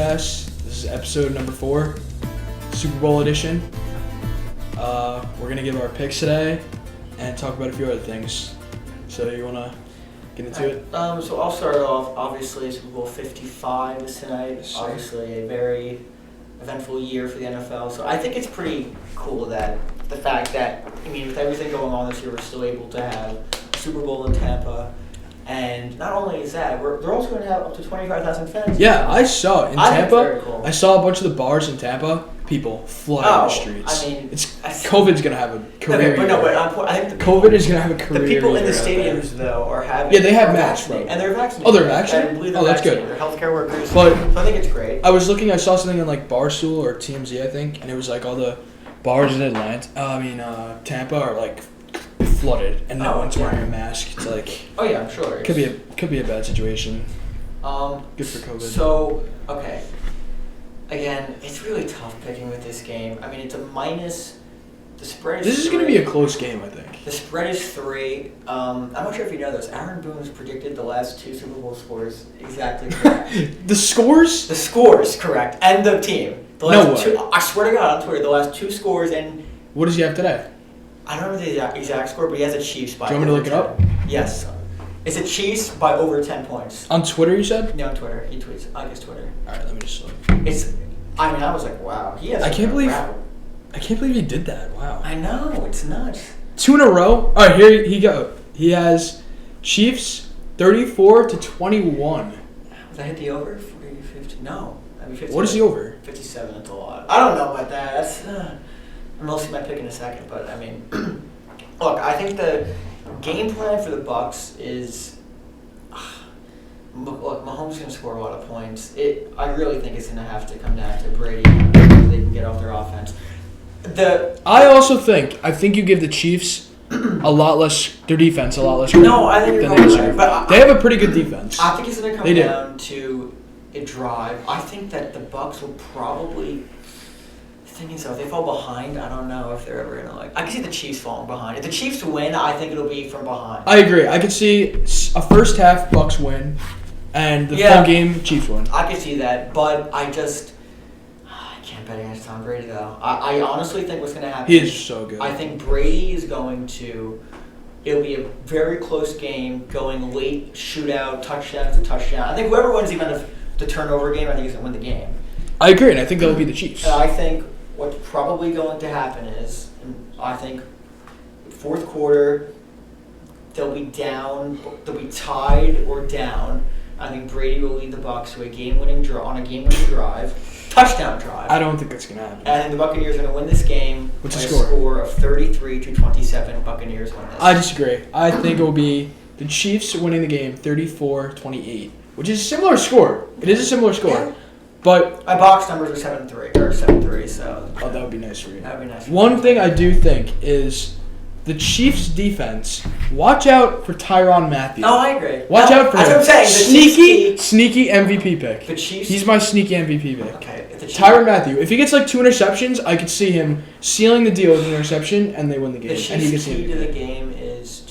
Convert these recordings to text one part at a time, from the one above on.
podcast. This is episode number 4, Super Bowl edition. We're going to give our picks today and talk about a few other things. So you want to get into it? So I'll start off. Obviously, Super Bowl 55 is tonight. Yes, sir. Obviously, a very eventful year for the NFL. So I think it's pretty cool that the fact that, with everything going on this year, we're still able to have Super Bowl in Tampa. And not only is that, they're also going to have up to 25,000 fans. Yeah, I saw it in Tampa. Think it's very cool. I saw a bunch of the bars in Tampa. People flooding the streets. COVID's going to have a career year. I think COVID is going to have a career year. The people in the year stadiums, though, are having... Yeah, they have masks, bro. And they're vaccinated. Oh, they're vaccinated? That's good. They're healthcare workers. But so I think it's great. I saw something on Barstool or TMZ, I think, and it was all the bars in Tampa are flooded and no one's wearing a mask. It's oh yeah, I'm sure. Could be a bad situation. Good for COVID. So, okay. Again, it's really tough picking with this game. It's a minus. The spread is This is going to be a close game, I think. The spread is 3. I'm not sure if you know this. Aaron Boone's predicted the last 2 Super Bowl scores exactly correct. The scores? The scores, correct. And the team. I swear to God, on Twitter, the last 2 scores and... What does he have today? I don't know the exact score, but he has a Chiefs by... Do you want me to look it up? Yes. It's a Chiefs by over 10 points. On Twitter, you said? Yeah, on Twitter. He tweets. I guess Twitter. All right, let me just look. I was like, wow. I can't believe he did that. Wow. I know. It's nuts. 2 in a row. All right, here he go. He has Chiefs 34-21. Did I hit the over? 40, 50? No. What is the over? 57. That's a lot. I don't know about that. That's... I'm mostly my pick in a second, but look, I think the game plan for the Bucs is, look, Mahomes is going to score a lot of points. I really think it's going to have to come down to Brady so they can get off their offense. I think you give the Chiefs their defense a lot less credit. No, I think than they deserve. They have a pretty good defense. I think it's going to come down to a drive. I think that the Bucs will probably. So if they fall behind, I don't know if they're ever gonna I can see the Chiefs falling behind. If the Chiefs win, I think it'll be from behind. I agree. I could see a first half Bucs win, and the full game Chiefs win. I could see that, but I can't bet against Tom Brady though. I honestly think what's gonna happen. He is so good. I think Brady is going to. It'll be a very close game, going late shootout, touchdown to touchdown. I think whoever wins the turnover game, I think is gonna win the game. I agree, and I think that'll be the Chiefs. And I think. What's probably going to happen is, I think, fourth quarter, they'll be tied or down. I think Brady will lead the Bucs to a game-winning drive, touchdown drive. I don't think that's gonna happen. And I think the Buccaneers are going to win this game. What's the score? A score of 33-27. Buccaneers win this. I disagree. I think it will be the Chiefs winning the game 34-28, which is a similar score. It is a similar score. Yeah. But my box numbers are 7-3, so... Oh, that would be nice for you. That would be nice. One thing I do think is the Chiefs' defense, watch out for Tyrann Mathieu. Oh, I agree. Watch out for him. That's what I'm saying. Sneaky MVP pick. The Chiefs... He's my sneaky MVP pick. Okay. Tyrann Mathieu. If he gets 2 interceptions, I could see him sealing the deal with an interception, and they win the game. The Chiefs' key to the game is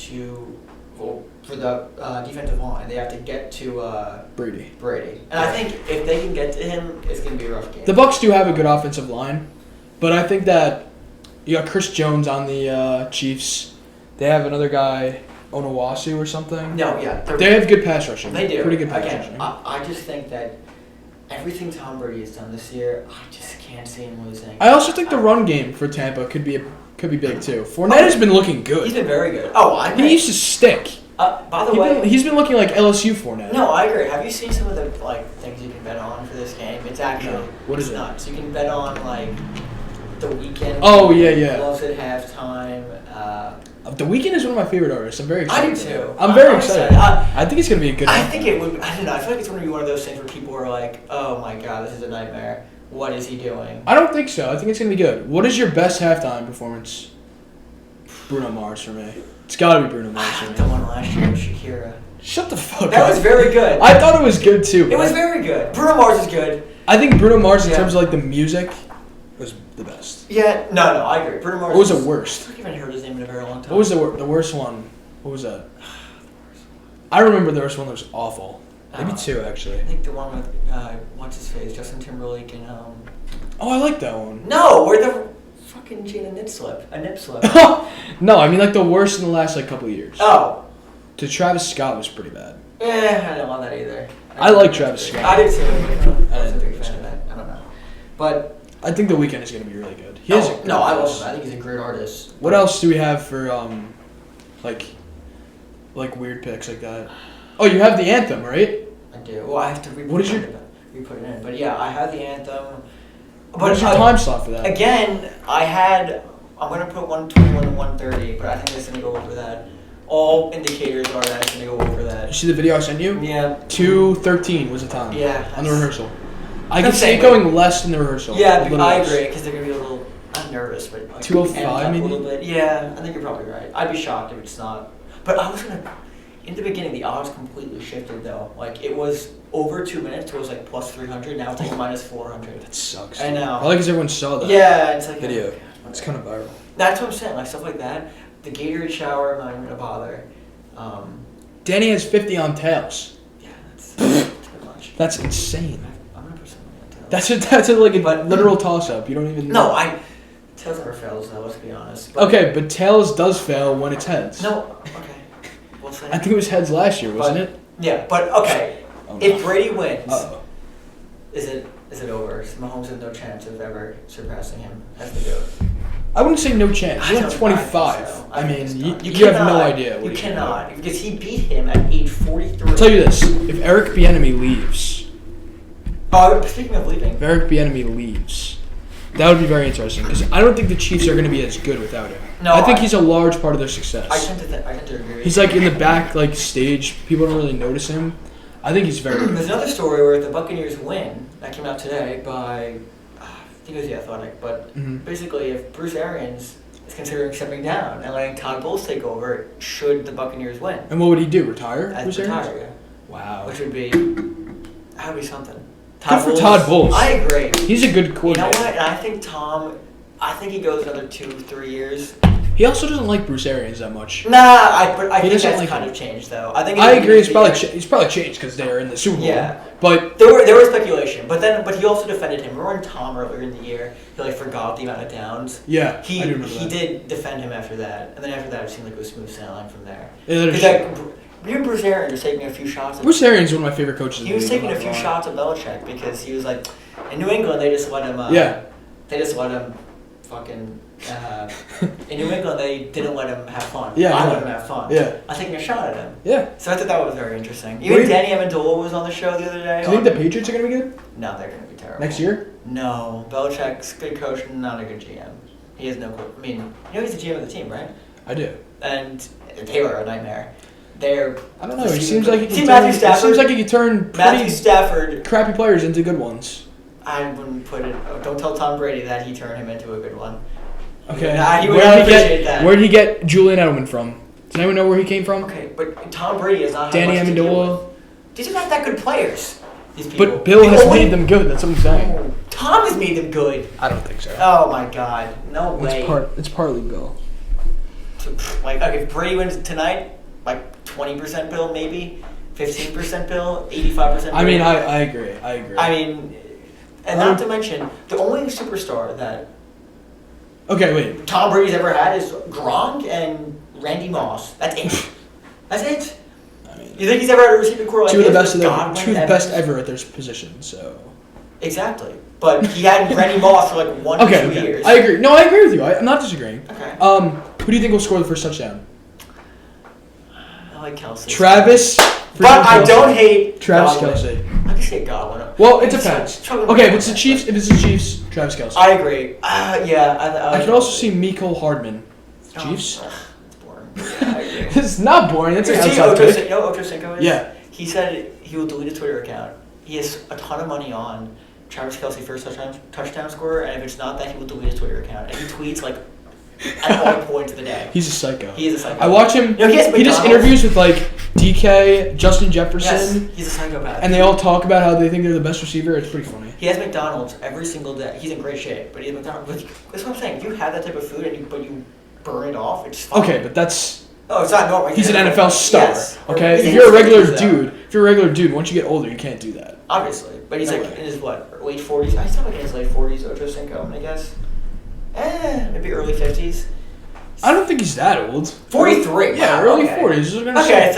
for the defensive line, they have to get to Brady. And I think if they can get to him, it's going to be a rough game. The Bucs do have a good offensive line, but I think that you got Chris Jones on the Chiefs. They have another guy, Onawasu or something. No, yeah. They have good pass rushing. They do. Pretty good pass rushing. I just think that everything Tom Brady has done this year, I just can't see him losing. I also think the run game for Tampa could be big too. Fournette has been looking good. He's been very good. He used to stick. By the way, he's been looking like LSU Fournette. No, I agree. Have you seen some of the things you can bet on for this game? It's actually What is it? nuts. You can bet on The Weeknd. Oh yeah. Loves at halftime. The Weeknd is one of my favorite artists. I'm very excited. I do too. I'm very excited. I think it's gonna be a good. I think it would. I don't know. I feel like it's going to be one of those things where people are like, "Oh my God, this is a nightmare. What is he doing?" I don't think so. I think it's gonna be good. What is your best halftime performance? Bruno Mars for me. It's gotta be Bruno Mars for me. The one last year with Shakira. Shut the fuck up. That was very good. I thought it was good too. It was very good. Bruno Mars is good. I think Bruno Mars in terms of the music was the best. Yeah, no, I agree. Bruno Mars. What was the worst? I haven't heard his name in a very long time. What was the worst one? What was that? I remember there was one that was awful. Maybe 2 actually. I think the one with what's his face, Justin Timberlake and Oh, I like that one. No, we're the fucking Gina nip slip. A nip slip. No, I mean like the worst in the last like couple of years. Oh. To Travis Scott was pretty bad. I don't want that either. I like Travis Scott. I did too. I was a big think fan of that. I don't know. But I think The Weeknd is going to be really good. He no, is a good I artist. wasn't. I think he's a great artist. What else do we have for like weird picks like that? Oh, you have the anthem, right? I do. Well, I have to re-put it in. But yeah, I have the anthem. But What's your time slot for that? Again, I'm going to put 121 and 130, but I think it's going to go over that. All indicators are that it's going to go over that. You see the video I sent you? Yeah. 2:13 was the time. Yeah. On the rehearsal. I can see it going less than the rehearsal. Yeah, I agree, because they're going to be a little, I'm nervous, but like 2:05 maybe? a little bit. Yeah, I think you're probably right. I'd be shocked if it's not. But I was going to, in the beginning, the odds completely shifted though. Like it was over 2 minutes, it was like plus 300, now it's like minus 400. That sucks. I know. I like because everyone saw that it's like video. Okay. It's kind of viral. That's what I'm saying, like stuff like that. The Gatorade shower, I'm not even going to bother. Danny has 50 on tails. Yeah, that's too much. That's insane. I'm going to put something on tails. That's like a literal toss-up. You don't even know. No, tails never fails though, let's be honest. But Okay, but tails does fail when it's heads. No, okay. We'll say. I think it was heads last year, wasn't it? Yeah, but okay. Oh, If Brady wins, Uh-oh. is it over? Mahomes has no chance of ever surpassing him as the GOAT. I wouldn't say no chance. I He's don't- 25. so. I mean, think you it's not. have no cannot- idea what You he's cannot, because he beat him at age 43. I'll tell you this. If Eric Bieniemy leaves, Speaking of leaving. if Eric Bieniemy leaves, that would be very interesting because I don't think the Chiefs are going to be as good without him. No, I think he's a large part of their success. I tend to agree. He's like in the back like stage. People don't really notice him. I think he's very good. There's another story where if the Buccaneers win, that came out today by, I think it was The Athletic, but basically if Bruce Arians is considering stepping down and letting Todd Bowles take over, should the Buccaneers win? And what would he do? Retire? I'd Bruce Arians? retire, yeah. Wow. Which would be something. Good for Todd Bowles. I agree. He's a good You know coordinator. what? And I think he goes another 2-3 years. He also doesn't like Bruce Arians that much. Nah, I think doesn't that's like kind him. of changed though. I think I agree. He's probably changed because they're in the Super Bowl. Yeah. But There was speculation, but he also defended him. Remember when Tom earlier in the year, he like forgot the amount of downs. yeah, He I do remember that. did defend him after that, and then after that it seemed like it was smooth sailing from there. Yeah, that is Because true. Bruce Arians was taking a few shots. Bruce Arians is one of my favorite coaches. He was in the league, taking a I'm few not gonna shots at Belichick because he was like, in New England they just let him. Yeah. They just let him, fucking. In New England they didn't let him have fun. Yeah, I yeah. let him have fun. Yeah. I taking a shot at him. Yeah. So I thought that was very interesting. What Even do you- Danny Amendola was on the show the other day. Do you think the Patriots are going to be good No, they're going to be terrible. next year? No, Belichick's a good coach, not a good GM. He has no. I mean, he's the GM of the team, right? I do. And they were a nightmare. They're. I don't know. It seems like he See can Matthew turn, it Stafford? seems like he can turn Matthew pretty Stafford. crappy players into good ones. I wouldn't put it. Don't tell Tom Brady that he turned him into a good one. Okay. Nah, he would not appreciate that. Where'd he get Julian Edelman from? Does anyone know where he came from? Okay, but Tom Brady is not. Danny much to deal Amendola. with. These are not that good players. These people. But Bill The has only- made them good. That's what I'm saying. Oh, Tom has made them good. I don't think so. Oh my God, no way. It's partly Bill. Like, okay, if Brady wins tonight, like 20% Bill, maybe 15% Bill, 85%. I mean, I agree. I agree. I mean, and not to mention the only superstar that Okay, wait. Tom Brady's ever had is Gronk and Randy Moss. That's it. That's it. I mean, You think he's ever had a receiving core like two of the this best with of Godwin, two of the Evans? best ever at their position. So. Exactly, but he had Randy Moss for like 1 Okay. or 2 Okay. years. I agree. No, I agree with you. I'm not disagreeing. Okay. Who do you think will score the first touchdown? I like Kelsey. Travis. But I don't hate Travis Godwin. Kelce. I can say Godwin. Well, it He's depends. struggling Okay, with if it's the confidence. Chiefs, Travis Kelce. I agree. Yeah. I could also see Mecole Hardman. Oh, Chiefs. It's boring. Yeah, I agree. It's not boring. That's an You see outside Ocho pick. you know who Ocho Cinco is? Yeah. He said he will delete his Twitter account. He has a ton of money on Travis Kelce first touchdown scorer, and if it's not that, he will delete his Twitter account. And he tweets like at all points of the day. He's a psycho. He is a psycho. I watch him. No, he has He does McDonald's. interviews with like DK, Justin Jefferson, Yes, he's a psychopath. and they all talk about how they think they're the best receiver. It's pretty funny. He has McDonald's every single day. He's in great shape, but he has McDonald's. But that's what I'm saying. If you have that type of food and you burn it off, it's fine. Okay, but that's Oh, it's not normal. he's an NFL star. Yes. Okay, He's if you're a in his regular 50s, though. dude, if you're a regular dude, once you get older, you can't do that. Obviously, but he's No like way. in his late 40s. I still like in his late 40s. Ocho Cinco, I guess. Maybe early 50s. I don't think he's that old. 43. Yeah, wow, early okay. 40s. So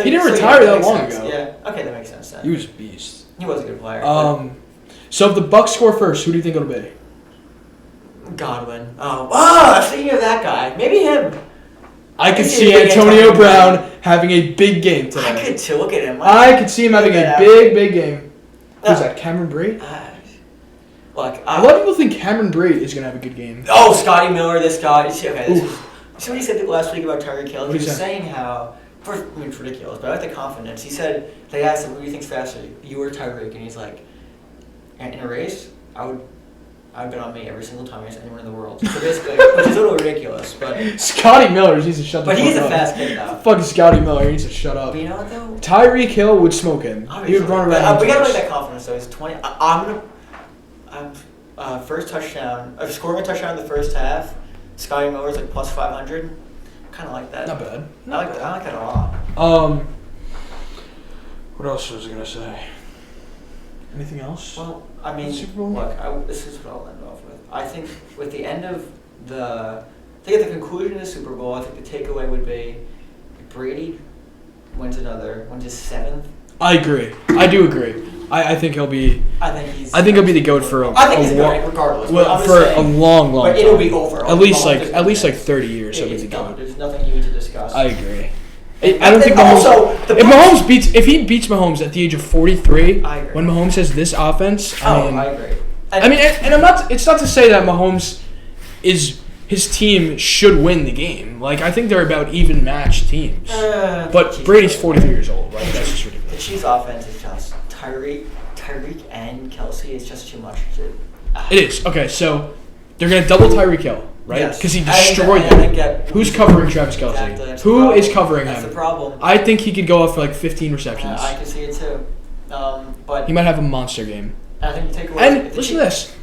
he didn't so retire yeah, that makes long sense. ago. Yeah. Okay, that makes sense then. He was a beast. He was a good player. So if the Bucks score first, who do you think it'll be? Godwin. Oh, speaking of that guy, maybe him. I could see see a big Antonio Antonio Brown having a big game today. I could too. Look at him. I could see him having a big game. Who's that? Cameron Brate? Look, A lot of people think Cameron Brate is going to have a good game. Oh, Scotty Miller, this guy. See what he said last week about Tyreek Hill? He was say? saying how, first, I mean, it's ridiculous, but I like the confidence. He said, they asked him, who do you think's faster, you or Tyreek? And he's like, in a race, I would bet on me every single time against anyone in the world. So basically, which is a little ridiculous, but... Scotty Miller needs to shut the fuck up. But he's a fast kid, though. Fuck Scotty Miller, he needs to shut up. But you know what, though? Tyreek Hill would smoke him. He would run around. We gotta make that confidence, though. He's 20. I'm first touchdown, scoring a touchdown in the first half. Scotty Miller's like plus 500. Kind of like that. Not bad. I like that a lot. What else was I gonna say? Anything else? Well, I mean, Super Bowl? look, this is what I'll end off with. I think with the end of I think at the conclusion of the Super Bowl, I think the takeaway would be Brady wins his 7th. I agree. I do agree. I think he'll be. I think he'll be the GOAT for a. I think he's going regardless. Well, for a long time. But it'll be over. At least like 30 years. He'll be the done. GOAT. There's nothing you need to discuss. I agree. I don't think Mahomes. If he beats Mahomes at the age of 43, I agree. when Mahomes has this offense, I agree. And I'm not. It's not to say that Mahomes his team should win the game. Like I think they're about even matched teams. But Brady's 43 years old. Like that's just ridiculous. The Chiefs' offense is just Tyreek and Kelsey is just too much. It is okay. So they're gonna double Tyreek Hill, right? Because he destroyed them. Who's covering Travis Kelsey? Exactly, Who is covering him? That's the problem. I think he could go off for like 15 receptions. I can see it too. But he might have a monster game. I think you take away. And listen to this.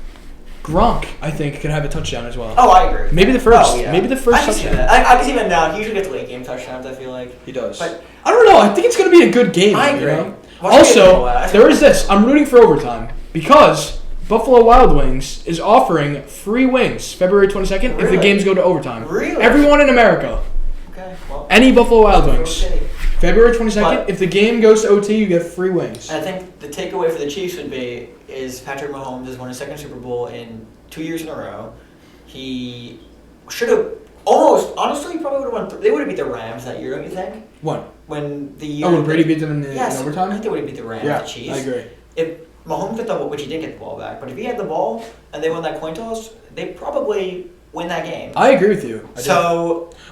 Gronk, I think, could have a touchdown as well. Oh, I agree. Maybe the first. Oh, yeah. Maybe the first I can see touchdown. that. I can see that now. He usually gets late game touchdowns, I feel like. He does. But I don't know. I think it's going to be a good game. I agree. You know? Also, there is this. I'm rooting for overtime because Buffalo Wild Wings is offering free wings February 22nd if the games go to overtime. Really? Everyone in America. Okay. Well, any Buffalo Wild Wings. Okay. February 22nd, if the game goes to OT, you get free wings. I think the takeaway for the Chiefs would be is Patrick Mahomes has won his second Super Bowl in 2 years in a row. He should have honestly, he probably would have won. They would have beat the Rams that year, don't you think? What? When the year. When Brady beat them in yes, overtime? I think they would have beat the Rams, yeah, the Chiefs. I agree. If Mahomes got the ball, which he didn't get the ball back, but if he had the ball and they won that coin toss, they probably win that game. I agree with you.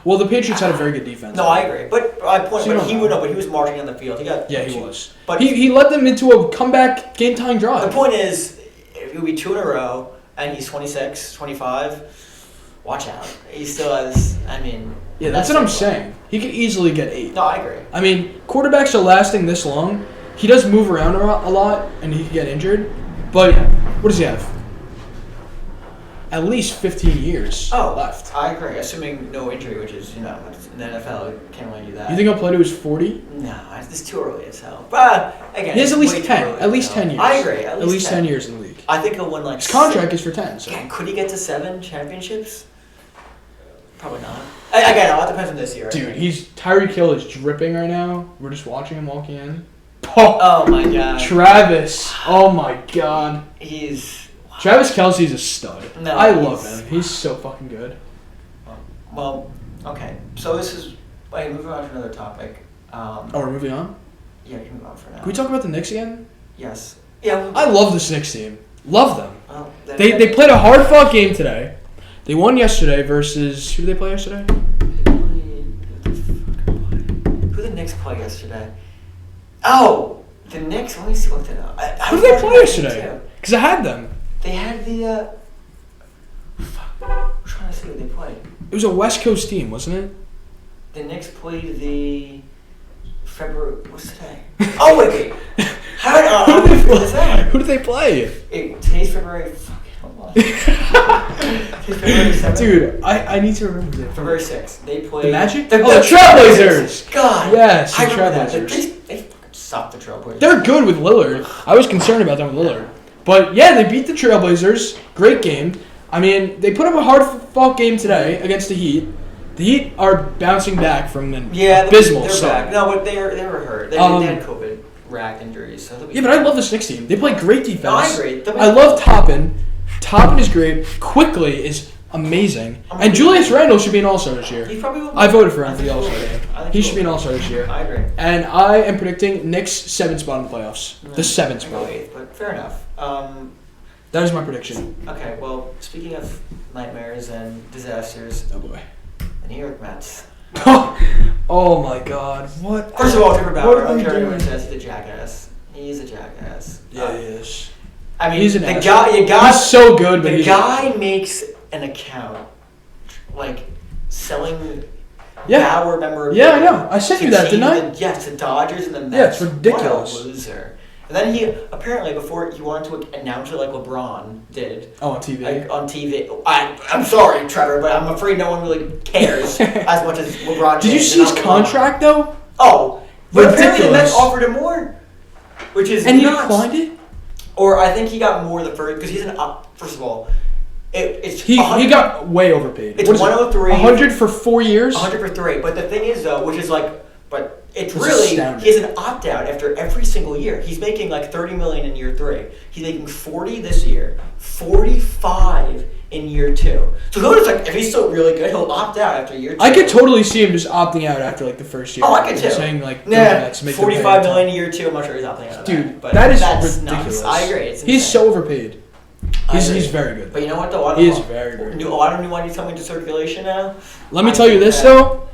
Well, the Patriots had a very good defense. No, I agree. But he was marching on the field. He was. But he led them into a comeback game time drive. The point is, if it would be 2 in a row and he's 26, 25, watch out. He still has, yeah, that's what I'm saying. He could easily get 8. No, I agree. Quarterbacks are lasting this long. He does move around a lot, and he can get injured. But what does he have? At least 15 years left. I agree, assuming no injury, which is, in the NFL, you can't really do that. You think he'll play to his 40? No, it's too early as hell. But, again, he has at least 10. At least 10 years. I agree. At least 10 years in the league. I think he'll win his contract is for 10. So. Yeah, could he get to 7 championships? Probably not. Again, a lot depends on this year. Dude, Tyreek Hill is dripping right now. We're just watching him walking in. Oh my god. Travis. Oh my god. Travis Kelce's a stud. No, I love him. He's so fucking good. Well, okay. So this is... Wait, moving on to another topic. We're moving on? Yeah, we can move on for now. Can we talk about the Knicks again? Yes. Yeah. I love this Knicks team. Love them. Well, they played a hard-fought game today. They won yesterday versus... Who did they play yesterday? Who did the Knicks play yesterday? Oh! The Knicks? Let me see what they know. Who did they play yesterday? Because I had them. They had the... I'm trying to see what they played. It was a West Coast team, wasn't it? The Knicks played the... February... What's today? Oh, wait. Who did they play? Today's February... Today's February 7th. Dude, I need to remember that. February 6th. They played... The Magic? The Trailblazers! God! Yes, I the remember that. Trailblazers. They fucking suck the Trailblazers. They're good with Lillard. I was concerned about them with Lillard. But, yeah, they beat the Trailblazers. Great game. I mean, they put up a hard-fought game today against the Heat. The Heat are bouncing back from an abysmal they're start. back. No, but they were hurt. They had COVID rack injuries. So yeah, but I love this Knicks team. They play great defense. No, I agree. I love Toppin. Toppin is great. Quickly is amazing. And Julius Randle should be an All-Star this year. He probably will. I voted for him for the All-Star game. He should be an All-Star this year. I agree. And I am predicting Knicks 7th spot in the playoffs. The 7th spot. But fair enough. That is my prediction. Okay, well, speaking of nightmares and disasters, Oh boy. the New York Mets. Oh my God! What? First of all, Trevor Bauer. I don't care what doing? anyone says. He's a jackass. He's a jackass. Yeah, he is. I mean, He's an the asshole. guy. He's so good, but the he's guy makes an account like selling. Yeah. Bauer memorabilia. Yeah, I know. I sent you that, didn't I? Yes, the Dodgers and the Mets. Yeah, it's ridiculous. What a loser. And then he apparently before he wanted to announce it like LeBron did. Oh, on TV. Like on TV. I'm sorry, Trevor, but I'm afraid no one really cares as much as LeBron. Did you see his contract though? Oh, but apparently the ridiculous. Mets offered him more, which is And he nuts. declined it. Or I think he got more the first because he's an first of all, he got way overpaid. It's 103. 100 for 4 years. 100 for 3. But the thing is though, which is like, but it's It's really astounding. he has an opt out after every single year. He's making like $30 million in year 3. He's making 40 this year, 45 in year 2. So he'll just like if he's still really good, he'll opt out after year 2. I could totally see him just opting out after like the first year. Oh, I could too. Saying like, nah, make 45 million in year 2. I'm not sure he's opting out of Dude, that. But that is that's ridiculous. Nuts. I agree. It's He's insane. so overpaid. He's very good. But you know what though? He is very good. A lot of new money's coming to circulation now. Let me tell you this though.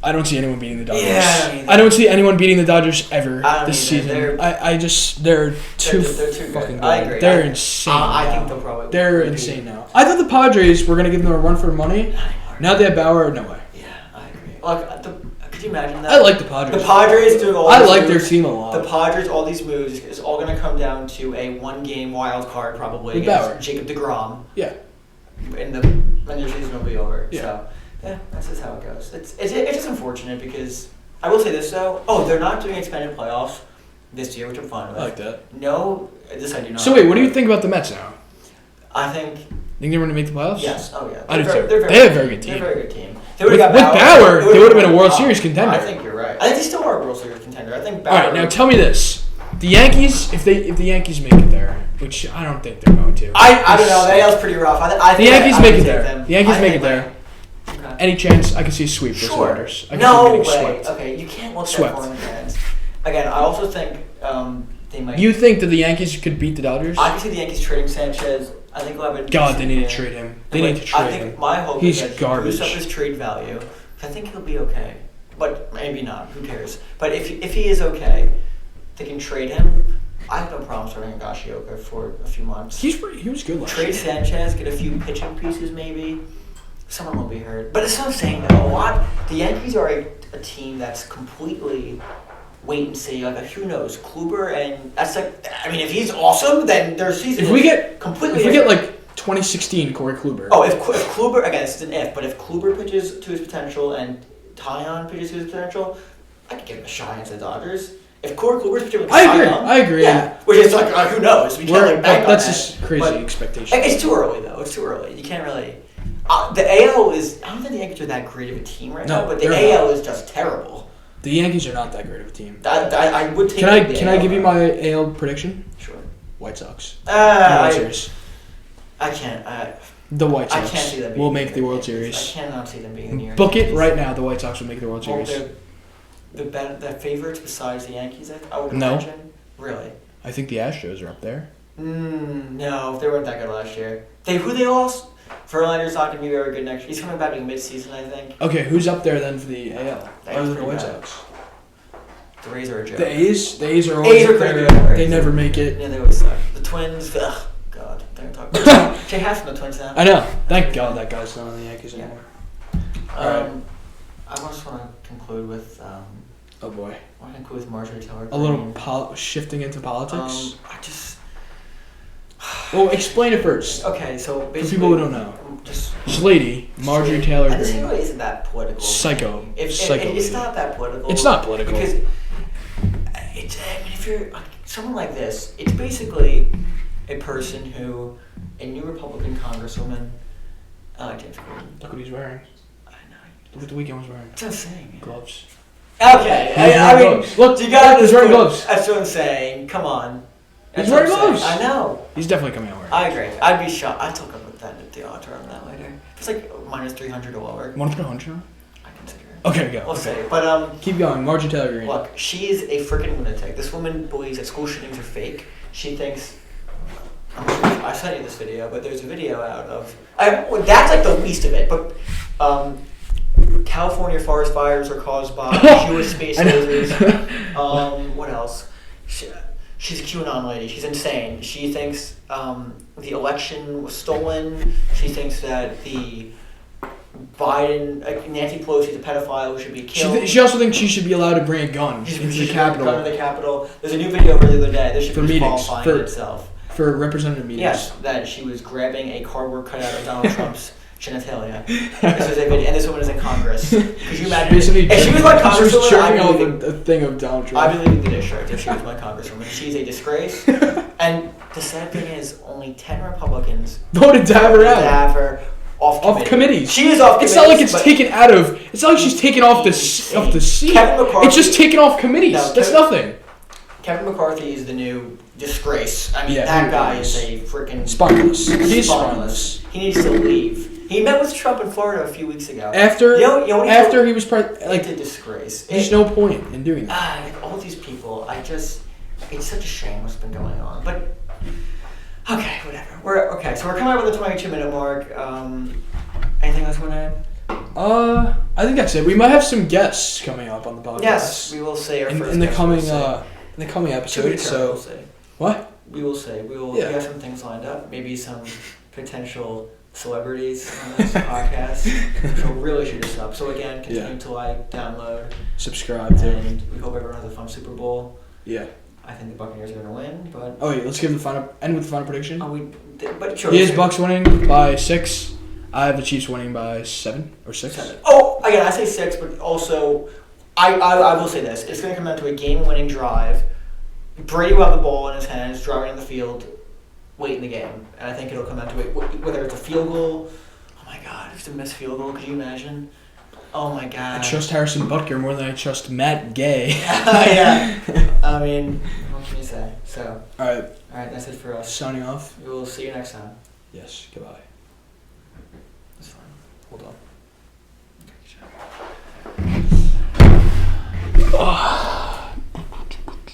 I don't see anyone beating the Dodgers. Yeah, I don't see anyone beating the Dodgers ever I don't this either. season. They're too fucking good. I agree. They're insane. I think now. they'll probably. They're insane now. I thought the Padres were gonna give them a run for their money. Now they have Bauer. No way. Yeah, I agree. Like, could you imagine that? I like the Padres. The Padres doing all. I these like their moves. team a lot. The Padres, all these moves, is all going to come down to a one-game wild card probably With against Bauer. Jacob DeGrom. Yeah. And the season will be over. Yeah. So, yeah, that's just how it goes. It's just unfortunate because I will say this though. Oh, they're not doing expanded playoffs this year, which I'm fine with. I like that. No, this I do not. So wait, what do you think about the Mets now? I think. Think they're going to make the playoffs? Yes. Oh yeah. I do They're too. very They have a very good team. They're a very good team. With Bauer, they would have been a World Series contender. I think you're right. I think they still are a World Series contender. I think Bauer. All right, now tell me this: the Yankees, if the Yankees make it there, which I don't think they're going to. I don't know. The AL's pretty rough. I The think Yankees I make would it take there. them. The Yankees I make think it there. Okay. Any chance I can see a sweep for the Sure. Senators? I can No see them way. getting swept. Okay, you can't look Swept. that far in advance. Again, I also think they might. You think that the Yankees could beat the Dodgers? I can see the Yankees trading Sanchez. I think we'll have a. God, they need to decent trade year. him. They need to trade I think him. my hope He's is that garbage. he boosts up his trade value. I think he'll be okay, but maybe not. Who cares? But if he is okay, they can trade him. I have no problem starting Higashioka for a few months. He was good last Trade year. Sanchez, get a few pitching pieces maybe. Someone will be hurt. But it's what I'm saying though. The Yankees are a team that's completely wait and see. Like who knows? Kluber and that's like. I mean, if he's awesome, then their season. If we get completely. If we get like 2016 Corey Kluber. Oh, if Kluber again, this is an if. But if Kluber pitches to his potential and Tyon pitches to his potential, I could give him a shot against the Dodgers. If Corey Kluber's pitching with I agree. Yeah, which is like who knows? We can't like bank on that's that. just crazy But expectation. It's too early though. It's too early. You can't really. The AL is. I don't think the Yankees are that great of a team right now, but the they're AL not. is just terrible. The Yankees are not that great of a team. I would take. Can I the give you AL. my AL prediction? Sure. White Sox. I World Series. can't. The White I Sox can't see them. will being make the World Series. I cannot see them being the New York Book it Yankees. right now. The White Sox will make the World Well, Series. the favorites besides the Yankees, I would No. imagine. Really? I think the Astros are up there. No, they weren't that good last year. Who they lost? Verlander's not going to be very good next year. He's coming back in mid-season, I think. Okay, who's up there then for the AL? That's Other than the pretty White bad. Sox. The Rays are a joke. The A's are A's always are up pretty there. good. They never make it. Yeah, they always suck. The Twins, ugh, God, don't talk about it. Jay Hass from the Twins now. I know. Thank God that guy's not on the Yankees Yeah. anymore. I just want to conclude with Oh boy. Marjorie Taylor Greene. A little shifting into politics. I just. Well, explain it first. Okay, so For basically. people who don't know. Just. This lady, Marjorie Taylor And this Greene. really isn't that political. Psycho. If Psycho it's lady. not that political. It's not political. Because you're someone like this, it's basically a person who, a new Republican congresswoman, James Gordon. Look what he's wearing. I know. Look what the weekend was wearing. Just saying. Gloves. Okay, I mean, look, you got he's wearing gloves. That's what I'm saying. Come on. He's wearing gloves. I know. He's definitely coming out wearing. I agree. I'd be shocked. I'd talk about that at the altar on that later. It's like minus 300 or lower. Want to put 100 on? I consider it. Okay, go. We'll see. But keep going. Marjorie Taylor Greene. Look, she is a freaking lunatic. This woman believes that school shootings are fake. She thinks. I'm sure I sent you this video, but there's a video out of. Well, that's like the least of it, but. California forest fires are caused by Jewish space lasers. What else? She's a QAnon lady. She's insane. She thinks the election was stolen. She thinks that the Nancy Pelosi's a pedophile who should be killed. She also thinks she should be allowed to bring a gun into the Capitol. Gun to the Capitol. There's a new video of her the other day. This should for be meetings. qualifying in itself. For representative meetings. Yes, that she was grabbing a cardboard cutout of Donald Trump's genitalia. This was a video, and this woman is in Congress. Could you imagine? If she was my congresswoman, I'd be leaving a thing of Donald Trump. I'd be leaving the district if she was my congresswoman. She's a disgrace. And the sad thing is, only 10 Republicans voted to have her out. To have her off committees. She is off committees. It's not like it's taken out of. It's not like she's taken off the seat. Kevin McCarthy, it's just taken off committees. No, that's nothing. Kevin McCarthy is the new disgrace. I mean, yeah, that guy is a freaking spineless. He's spineless. He needs to leave. He met with Trump in Florida a few weeks ago. After he was it's a disgrace. There's no point in doing that. Like all these people, it's such a shame what's been going on. But okay, whatever. So we're coming up with the 22-minute mark. Anything else you want to add? I think that's it. We might have some guests coming up on the podcast. Yes, we will say our first in the coming episode. So we'll say. What? We will say. We have some things lined up. Maybe some potential celebrities on this podcast. So really should just up. So again, continue to like, download, subscribe to, and we hope everyone has a fun Super Bowl. Yeah. I think the Buccaneers are going to win, but let's give end with the final prediction. But sure. He has Bucks winning by 6. I have the Chiefs winning by 7 or 6. 7. Oh, again, I say 6, but also I will say this: it's going to come down to a game-winning drive. Brady will have the ball in his hands, driving on the field, late in the game, and I think it'll come down to it. Whether it's a field goal, oh my God, if it's a missed field goal, could you imagine? Oh my God. I trust Harrison Butker more than I trust Matt Gay. Yeah. I mean, what can you say? So. All right, that's it for us. Signing off. We will see you next time. Yes. Goodbye. That's fine. Hold on. Okay, sure.